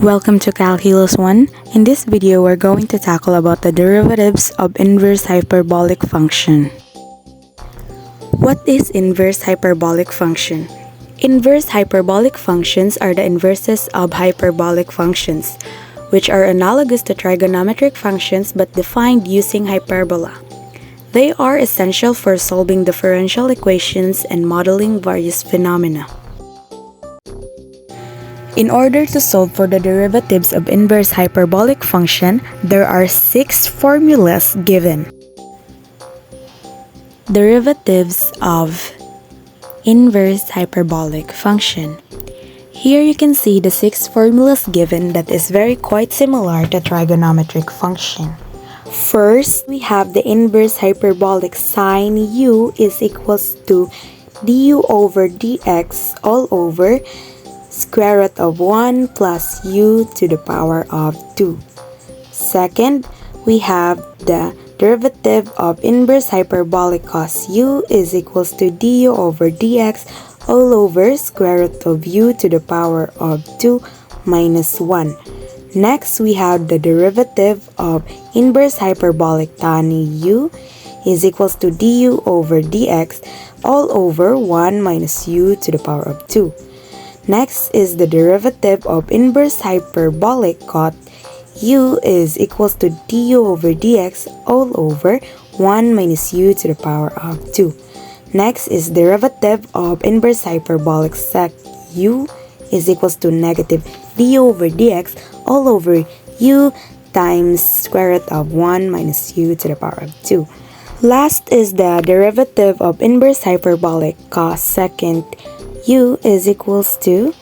Welcome to Calculus 1. In this video, we're going to tackle about the derivatives of inverse hyperbolic function. What is inverse hyperbolic function? Inverse hyperbolic functions are the inverses of hyperbolic functions, which are analogous to trigonometric functions but defined using hyperbola. They are essential for solving differential equations and modeling various phenomena. In order to solve for the derivatives of inverse hyperbolic function, there are 6 formulas given. Derivatives of inverse hyperbolic function. Here you can see the 6 formulas given that is quite similar to trigonometric function. First, we have the inverse hyperbolic sine u is equals to du over dx all over square root of 1 plus u to the power of 2. Second, we have the derivative of inverse hyperbolic cos u is equals to du over dx all over square root of u to the power of 2 minus 1. Next, we have the derivative of inverse hyperbolic tan u is equals to du over dx all over 1 minus u to the power of 2. Next is the derivative of inverse hyperbolic cot u is equals to du over dx all over 1 minus u to the power of 2. Next is derivative of inverse hyperbolic sec u is equals to negative du over dx all over u times square root of 1 minus u to the power of 2. Last is the derivative of inverse hyperbolic cos secant u is equals to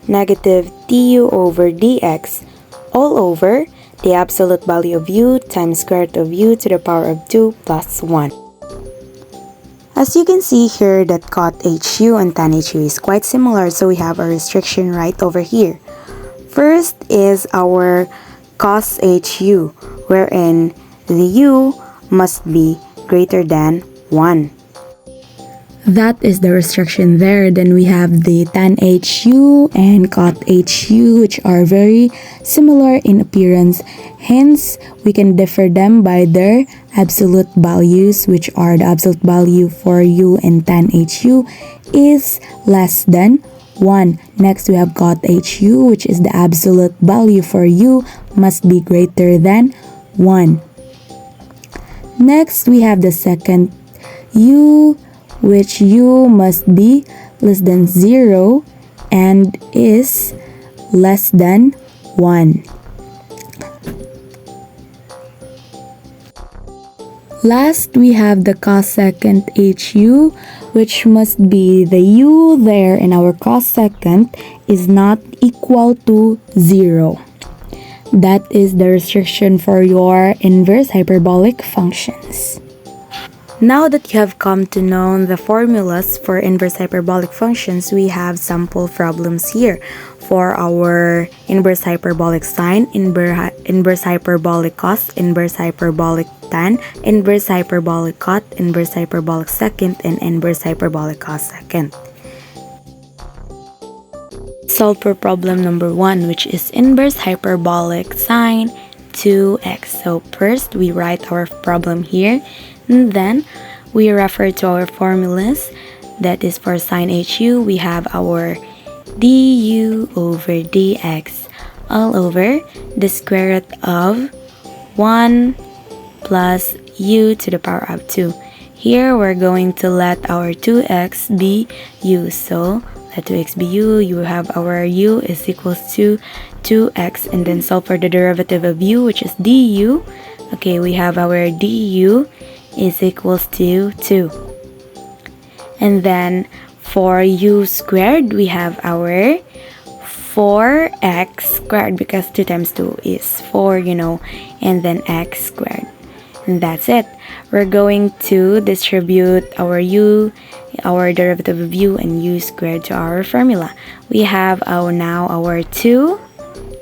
negative du over dx all over the absolute value of u times square root of u to the power of 2 plus 1. As you can see here that cot hu and tan hu is quite similar, so we have a restriction right over here. First is our cos hu, wherein the u must be greater than 1. That is the restriction there. Then we have the tan hu and cot hu, which are very similar in appearance. Hence, we can differ them by their absolute values, which are the absolute value for u and tan hu is less than 1. Next, we have cot hu, which is the absolute value for u must be greater than 1. Next, we have the second u, which u must be less than 0 and is less than 1. Last, we have the cosecant hu, which must be the u there in our cosecant is not equal to 0. That is the restriction for your inverse hyperbolic functions. Now that you have come to know the formulas for inverse hyperbolic functions, we have sample problems here for our inverse hyperbolic sine, inverse hyperbolic cos, inverse hyperbolic tan, inverse hyperbolic cot, inverse hyperbolic secant, and inverse hyperbolic cosecant. Solve for problem number 1, which is inverse hyperbolic sine 2x. So first, we write our problem here. And then, we refer to our formulas. That is for sine hu, we have our du over dx all over the square root of 1 plus u to the power of 2. Here, we're going to let our 2x be u. So, let 2x be u. You have our u is equals to 2x. And then solve for the derivative of u, which is du. Okay, we have our du is equals to 2. And then for u squared, we have our 4x squared because 2 times 2 is 4, and then x squared. And that's it. We're going to distribute our u, our derivative of u and u squared to our formula. We have now our 2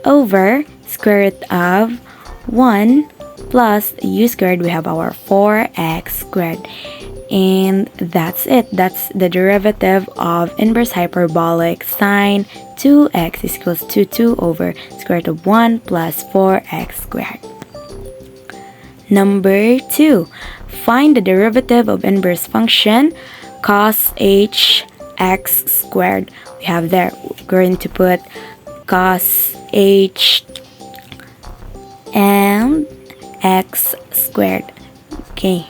over square root of 1 plus u squared, we have our 4x squared. And that's it. That's the derivative of inverse hyperbolic sine 2x is equals to 2 over square root of 1 plus 4x squared. Number 2. Find the derivative of inverse function cos h x squared. We have there, we're going to put cos h and x squared. Okay.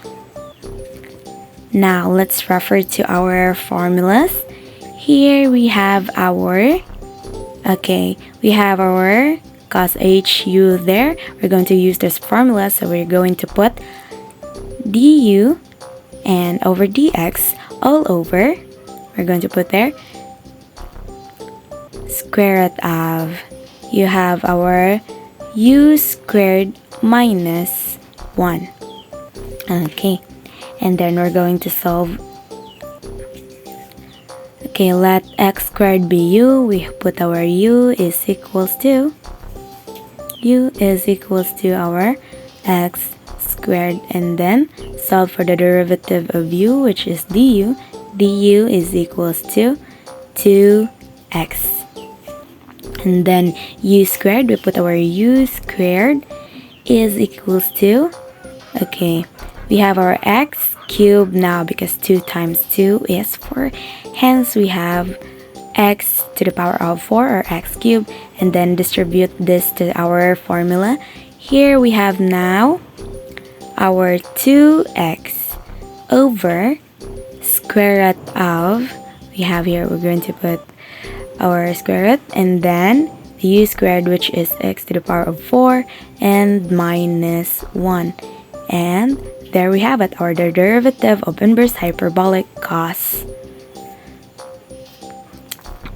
Now let's refer to our formulas. Here we have our cos hu there. We're going to use this formula, so we're going to put du and over dx all over. We're going to put there square root of, you have our u squared minus 1. Okay, and then we're going to solve. Okay, let x squared be u. We put our u is equals to our x squared, and then solve for the derivative of u, which is du. Du is equals to 2x. And then u squared, we put our u squared is equals to, okay, we have our x cubed now because 2 times 2 is 4. Hence, we have x to the power of 4 or x cubed, and then distribute this to our formula. Here we have now our 2x over square root of, we have here, we're going to put our square root, and then the u squared, which is x to the power of 4 and minus 1. And there we have it, our derivative of inverse hyperbolic cos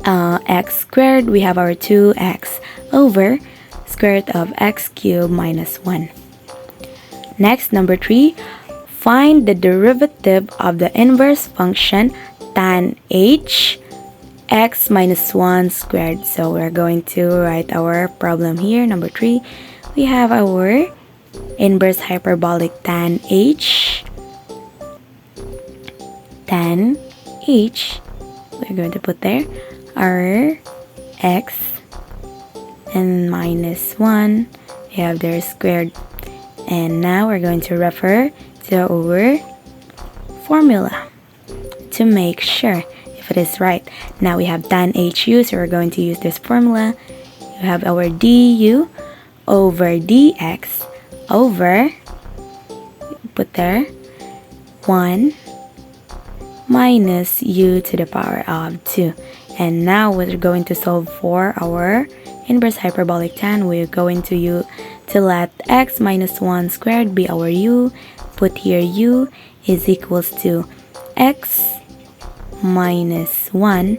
x squared. We have our 2x over square root of x cubed minus 1. Next, number 3, find the derivative of the inverse function tan h x minus 1 squared. So we're going to write our problem here. Number 3, we have our inverse hyperbolic tan h. We're going to put there our x and minus 1. We have their squared. And now we're going to refer to our formula to make sure if it is right. Now we have tan hu, so we're going to use this formula. You have our du over dx over, put there, 1 minus u to the power of 2. And now we're going to solve for our inverse hyperbolic tan. We're going to let x minus 1 squared be our u. Put here u is equals to x minus 1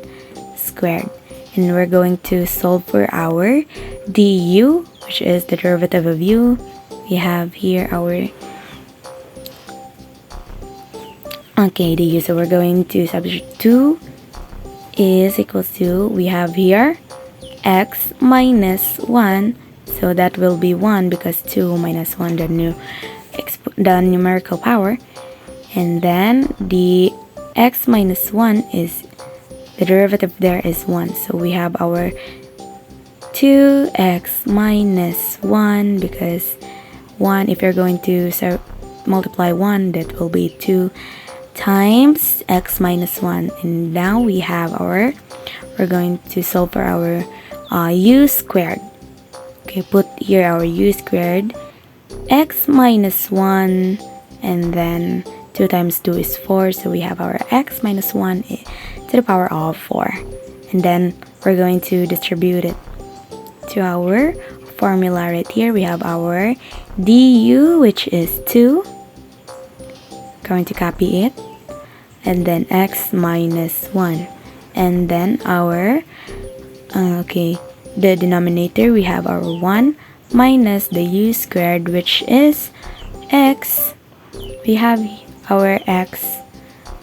squared. And we're going to solve for our du, which is the derivative of u. We have here our du, so we're going to substitute 2 is equals to, we have here x minus 1, so that will be 1 because 2 minus 1 the numerical power, and then the x minus 1 is, the derivative there is 1, so we have our 2x minus 1 because 1, if you're going to multiply 1, that will be 2 times x minus 1. And now we have we're going to solve for our u squared. Okay, put here our u squared, x minus 1, and then 2 times 2 is 4, so we have our x minus 1 to the power of 4. And then we're going to distribute it to our formula right here. We have our du, which is 2. Going to copy it, and then x minus 1, and then our the denominator, we have our 1 minus the u squared, which is x. We have our x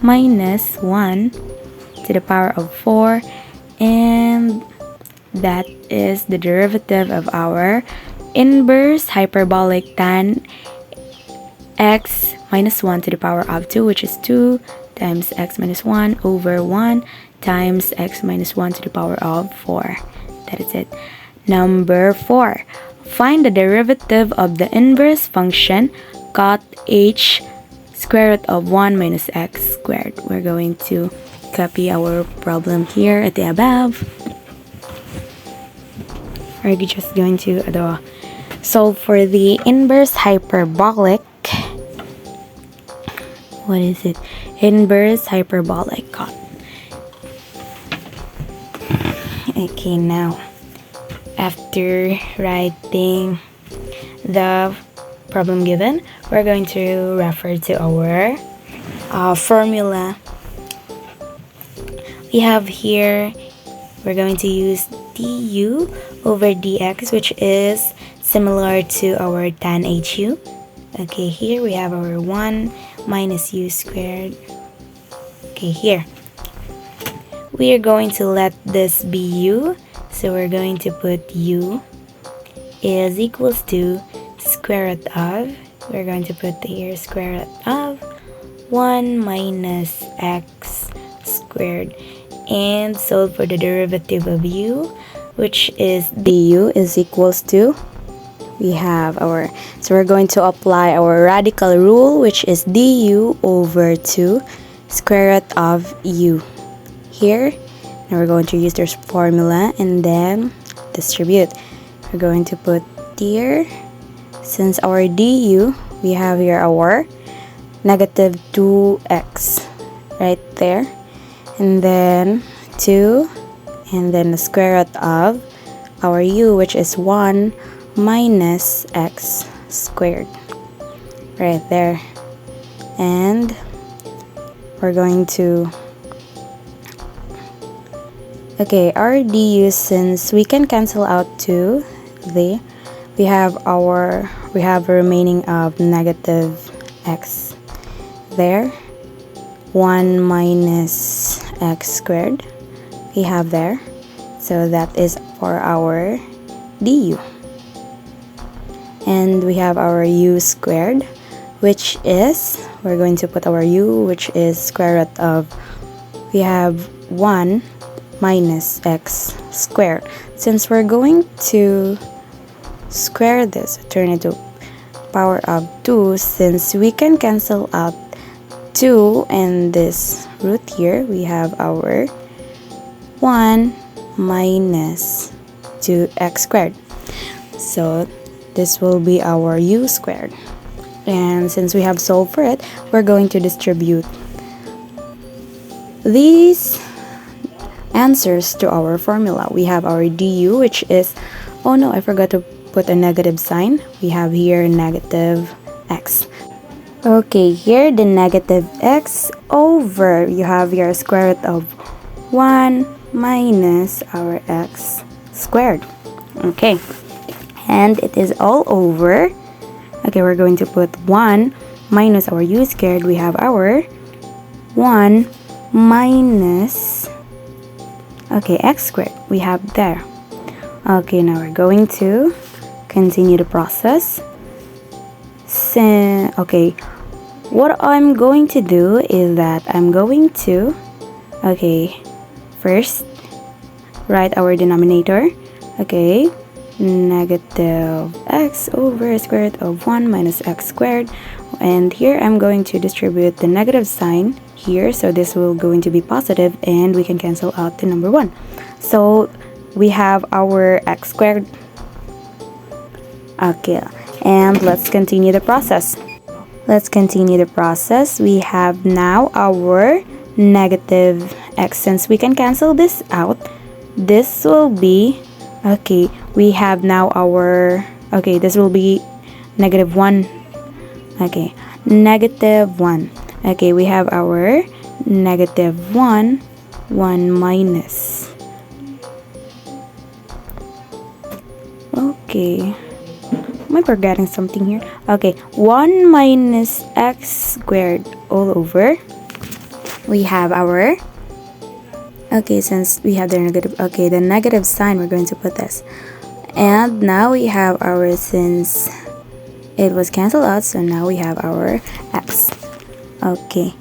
minus 1 to the power of 4, and that is the derivative of our inverse hyperbolic tan x minus 1 to the power of 2, which is 2 times x minus 1 over 1 times x minus 1 to the power of 4. That is it. Number 4. Find the derivative of the inverse function cot h square root of 1 minus x squared. We're going to copy our problem here at the above. We're just going to solve for the inverse hyperbolic. What is it? Inverse hyperbolic cot. Okay, now after writing the problem given, we're going to refer to our formula. We have here, we're going to use du over dx, which is similar to our tan hu. Okay, here we have our 1 minus u squared. Okay, here we are going to let this be u, so we're going to put u is equals to square root of, we're going to put here square root of 1 minus x squared, and solve for the derivative of u, which is du is equals to, we have our, so we're going to apply our radical rule, which is du over 2 square root of u here. Now we're going to use this formula and then distribute. We're going to put here, since our du, we have here our negative 2x right there, and then 2, and then the square root of our u, which is 1 minus x squared right there. And we're going to, okay, our du, since we can cancel out 2, we have a remaining of negative x there, 1 minus x squared we have there, so that is for our du. And we have our u squared, which is, we're going to put our u, which is square root of, we have 1 minus x squared. Since we're going to square this, turn it to power of 2, since we can cancel out 2 and this root here, we have our 1 minus 2x squared. So this will be our u squared. And since we have solved for it, we're going to distribute these answers to our formula. We have our du, which is, oh no, I forgot to put a negative sign. We have here negative x. Okay, here the negative x over, you have your square root of 1 minus our x squared. Okay, and it is all over. Okay, we're going to put 1 minus our u squared. We have our 1 minus, okay, x squared we have there. Okay, now we're going to continue the process. Okay, what I'm going to do is that I'm going to, okay, first write our denominator. Okay, negative x over square root of 1 minus x squared, and here I'm going to distribute the negative sign here, so this will going to be positive, and we can cancel out the number 1. So we have our x squared. Okay, and let's continue the process. Let's continue the process. We have now our negative x. Since we can cancel this out, this will be, okay, we have now our, okay, this will be negative 1. Okay, negative 1. Okay, we have our negative 1 minus. Okay, am I forgetting something here? Okay, 1 minus x squared all over. We have our, okay, since we have the negative, okay, the negative sign, we're going to put this. And now we have our, since it was canceled out, so now we have our x. Okay,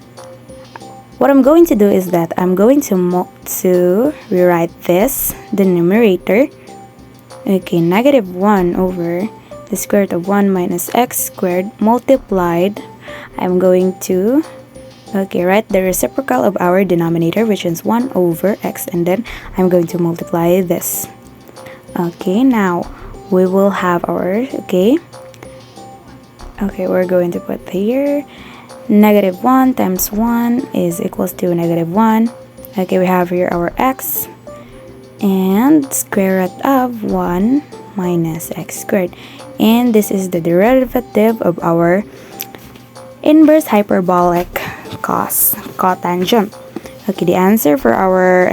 what I'm going to do is that I'm going to rewrite this, the numerator. Okay, negative 1 over the square root of 1 minus x squared multiplied. I'm going to write the reciprocal of our denominator, which is 1 over x, and then I'm going to multiply this. Okay, now we will have our we're going to put here negative 1 times 1 is equals to negative 1. Okay, we have here our x and square root of 1 minus x squared, and this is the derivative of our inverse hyperbolic cotangent. Okay, the answer for our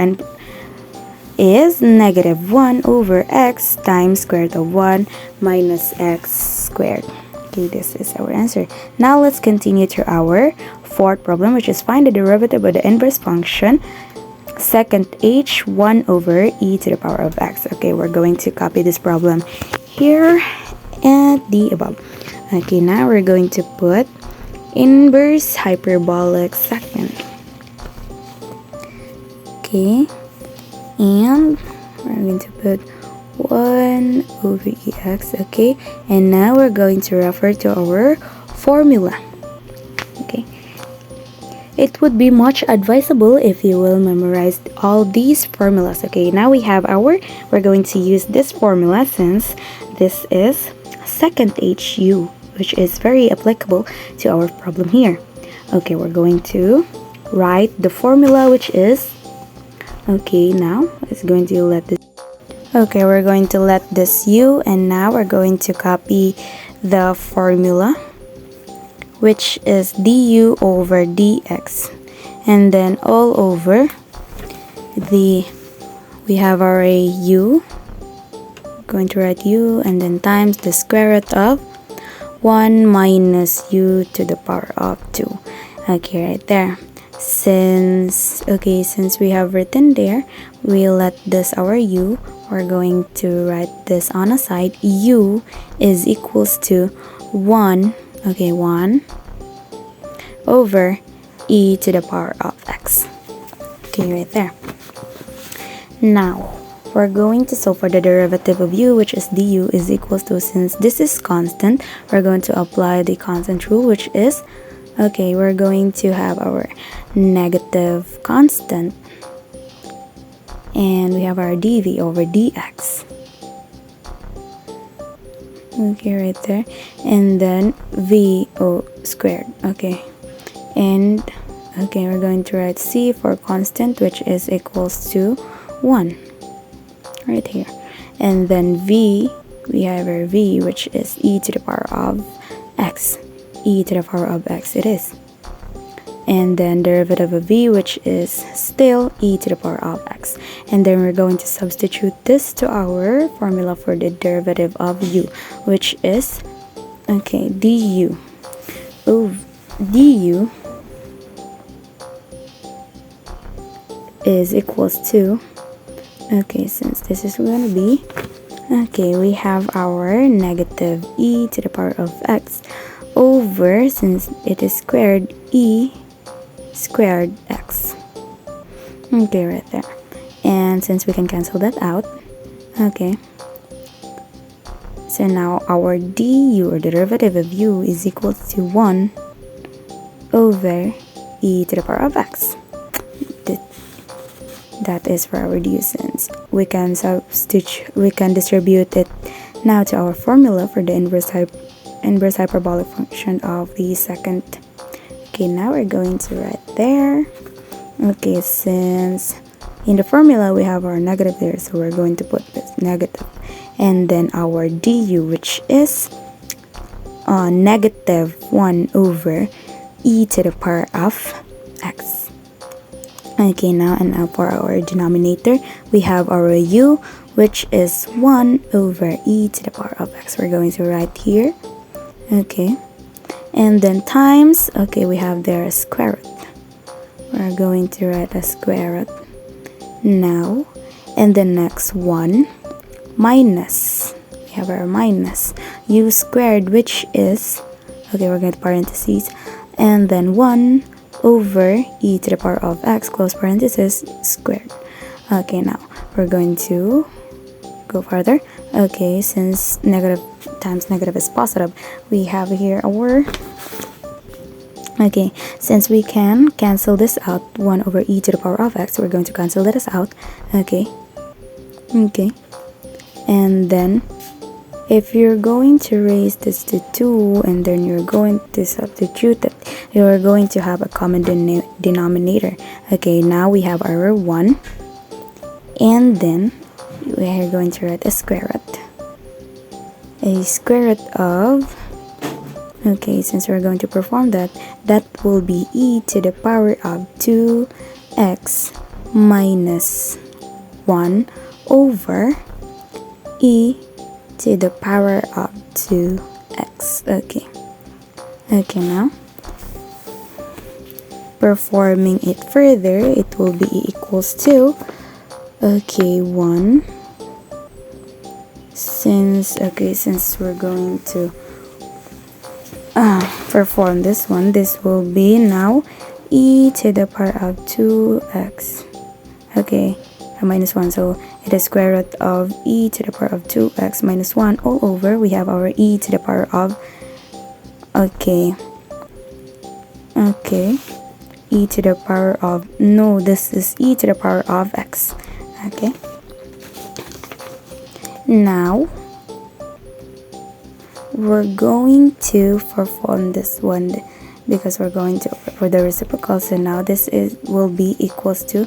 is negative 1 over x times square root of 1 minus x squared. Okay, this is our answer. Now let's continue to our fourth problem, which is find the derivative of the inverse function secant h 1 over e to the power of x. Okay, we're going to copy this problem here and the above. Okay, now we're going to put inverse hyperbolic secant. Okay, and we're going to put 1 over ex. Okay, and now we're going to refer to our formula. Okay, it would be much advisable if you will memorize all these formulas. Okay, now we're going to use this formula since this is secant hu, which is very applicable to our problem here. Okay, we're going to write the formula, which is now it's going to let this. Okay, we're going to let this u, and now we're going to copy the formula, which is du over dx, and then all over we have our u, going to write u, and then times the square root of 1 minus u to the power of 2. Okay, right there. Since we have written there, we let this our u, we're going to write this on a side. U is equals to 1 over e to the power of x. Okay, right there. Now we're going to solve for the derivative of u, which is du is equals to, since this is constant, we're going to apply the constant rule, which is we're going to have our negative constant, and we have our dv over dx. Okay, right there, and then vo squared. Okay, and we're going to write c for constant, which is equals to 1 right here, and then we have our v, which is e to the power of x. E to the power of x it is, and then derivative of v, which is still e to the power of x, and then we're going to substitute this to our formula for the derivative of u, which is du is equals to, since this is going to be, we have our negative e to the power of x over, since it is squared, e squared x. Okay, right there. And since we can cancel that out, so now our du, or derivative of u, is equal to 1 over e to the power of x. That is for our du, since we can distribute it now to our formula for the inverse hyperbolic function of the secant. Okay, now we're going to write there. Okay, since in the formula we have our negative there, so we're going to put this negative, and then our du, which is negative 1 over e to the power of x. Okay, now for our denominator, we have our u, which is 1 over e to the power of x. We're going to write here. Okay, and then times, we have there a square root. We're going to write a square root now, and the next one minus, we have our minus, u squared, which is, okay, we're going to parentheses, and then 1 over e to the power of x, close parenthesis, squared. Okay, now we're going to go further. Okay, since negative times negative is positive, we have here our, okay, since we can cancel this out, 1 over e to the power of x, we're going to cancel this out. Okay, and then if you're going to raise this to 2 and then you're going to substitute that, you're going to have a common denominator. Okay, now we have our 1, and then we are going to write a square root. A square root of, okay, since we're going to perform that, that will be e to the power of 2x minus 1 over e to the power of 2x. Okay, now performing it further, it will be equals to, okay, 1, since we're going to perform this one, this will be now e to the power of 2x, okay, minus 1, so it is square root of e to the power of 2x minus 1 all over, we have our e to the power of, okay, e to the power of, no, this is e to the power of x. Okay, now we're going to perform this one because we're going to for the reciprocal, so now this will be equals to,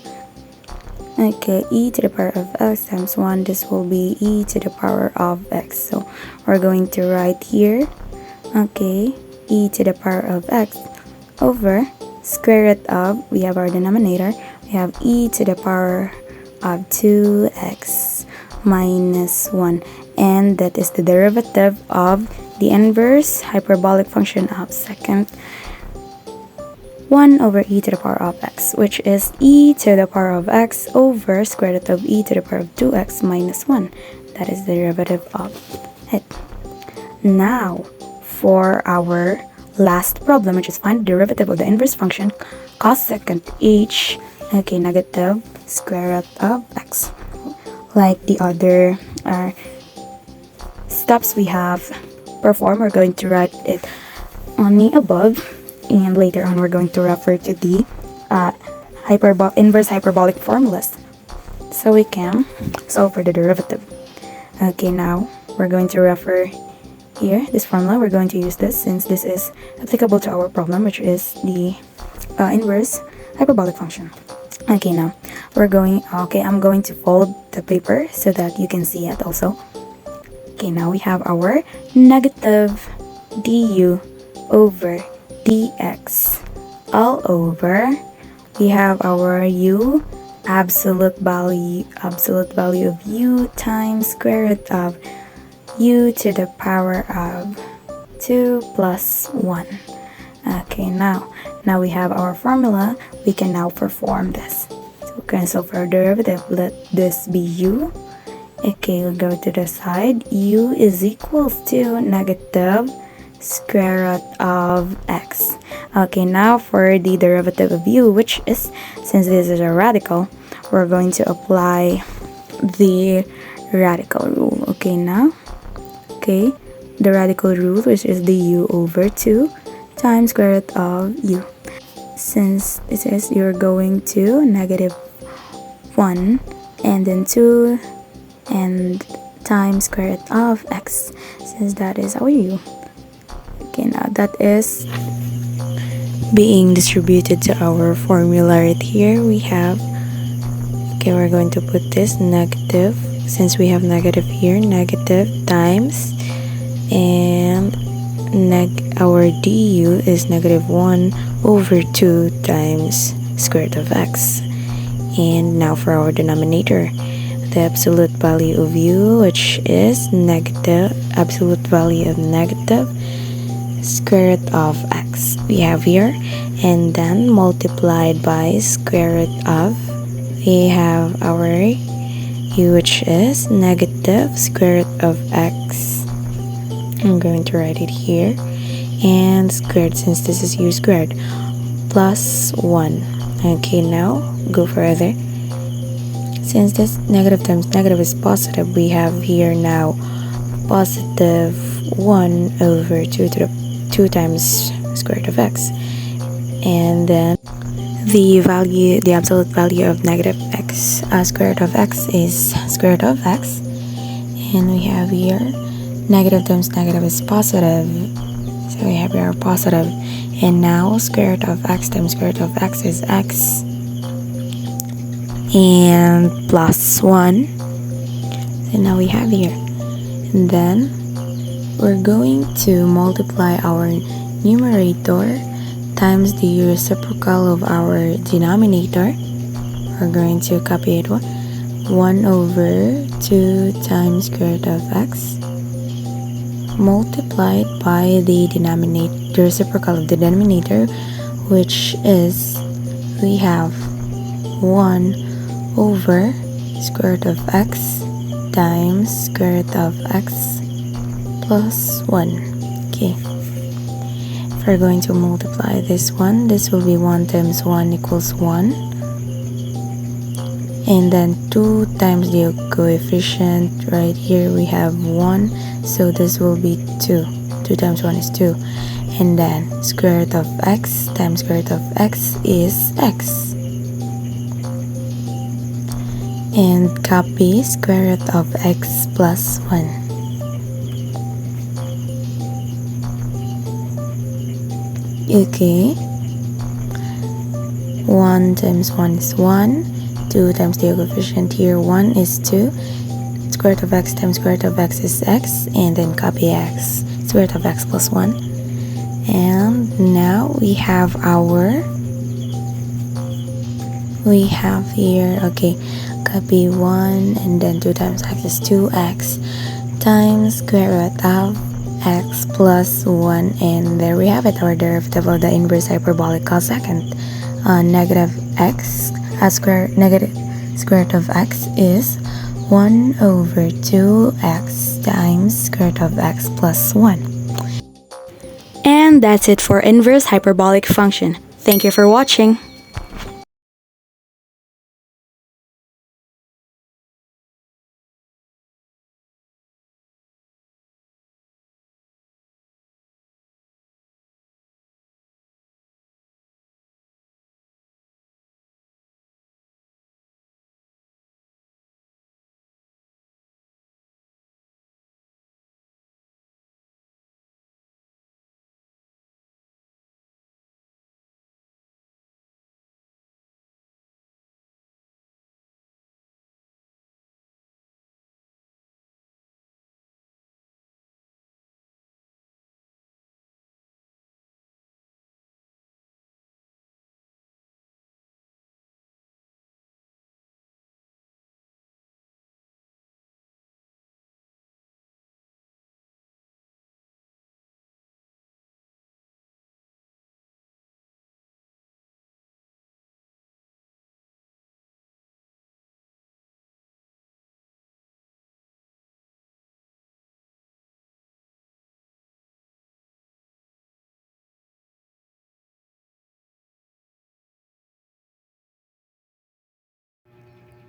okay, e to the power of x times 1, this will be e to the power of x, so we're going to write here, okay, e to the power of x over square root of, we have our denominator, we have e to the power of 2x minus 1, and that is the derivative of the inverse hyperbolic function of second 1 over e to the power of x, which is e to the power of x over square root of e to the power of 2x minus 1. That is the derivative of it. Now, for our last problem, which is find the derivative of the inverse function cos secant h, okay, negative square root of x. Like the other steps we have performed, we're going to write it on the above, and later on we're going to refer to the inverse hyperbolic formulas so we can solve for the derivative. Okay, now we're going to refer here this formula. We're going to use this since this is applicable to our problem, which is the inverse hyperbolic function. Okay, now I'm going to fold the paper so that you can see it also. Okay, now we have our negative du over dx all over, we have our u, absolute value of u times square root of u to the power of 2 plus 1. Okay, now we have our formula. We can now perform this. So cancel for our derivative. Let this be u. Okay, we'll go to the side. U is equals to negative square root of x. Okay, now for the derivative of u, which is, since this is a radical, we're going to apply the radical rule. Okay, now, okay, the radical rule, which is du over 2 times square root of u. Since it says you're going to negative 1 and then 2 and times square root of x, since that is our u. Okay, now that is being distributed to our formula right here. We have, okay, we're going to put this negative, since we have negative here, negative times, and our du is negative 1 over 2 times square root of x. And now for our denominator, the absolute value of u, which is negative, absolute value of negative square root of x we have here, and then multiplied by square root of, we have our u, which is negative square root of x, I'm going to write it here. And squared, since this is u squared, plus 1. Okay, now go further. Since this negative times negative is positive, we have here now positive 1 over 2 to the 2 times square root of x. And then the absolute value of negative x, square root of x is square root of x. And we have here negative times negative is positive. So we have here positive. And now square root of x times square root of x is x. And plus 1. And now we have here. And then we're going to multiply our numerator times the reciprocal of our denominator. We're going to copy it 1 over 2 times square root of x multiplied by the denominator, the reciprocal of the denominator, which is, we have 1 over square root of x times square root of x plus 1. Okay. If we're going to multiply this one, this will be 1 times 1 equals 1. And then 2 times the coefficient right here, we have 1. So this will be 2. 2 times 1 is 2. And then square root of x times square root of x is x. And copy square root of x plus 1. Okay. 1 times 1 is 1. 2 times the coefficient here, 1 is 2. Square root of x times square root of x is x. And then copy x, square root of x plus 1. And now we have here, okay, copy 1, and then 2 times x is 2x times square root of x plus 1. And there we have it, our derivative of the inverse hyperbolic cosecant. Negative x, negative square root of x is 1 over 2x times square root of x plus 1. And that's it for inverse hyperbolic function. Thank you for watching.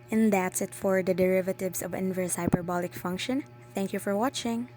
And that's it for the derivatives of inverse hyperbolic function. Thank you for watching.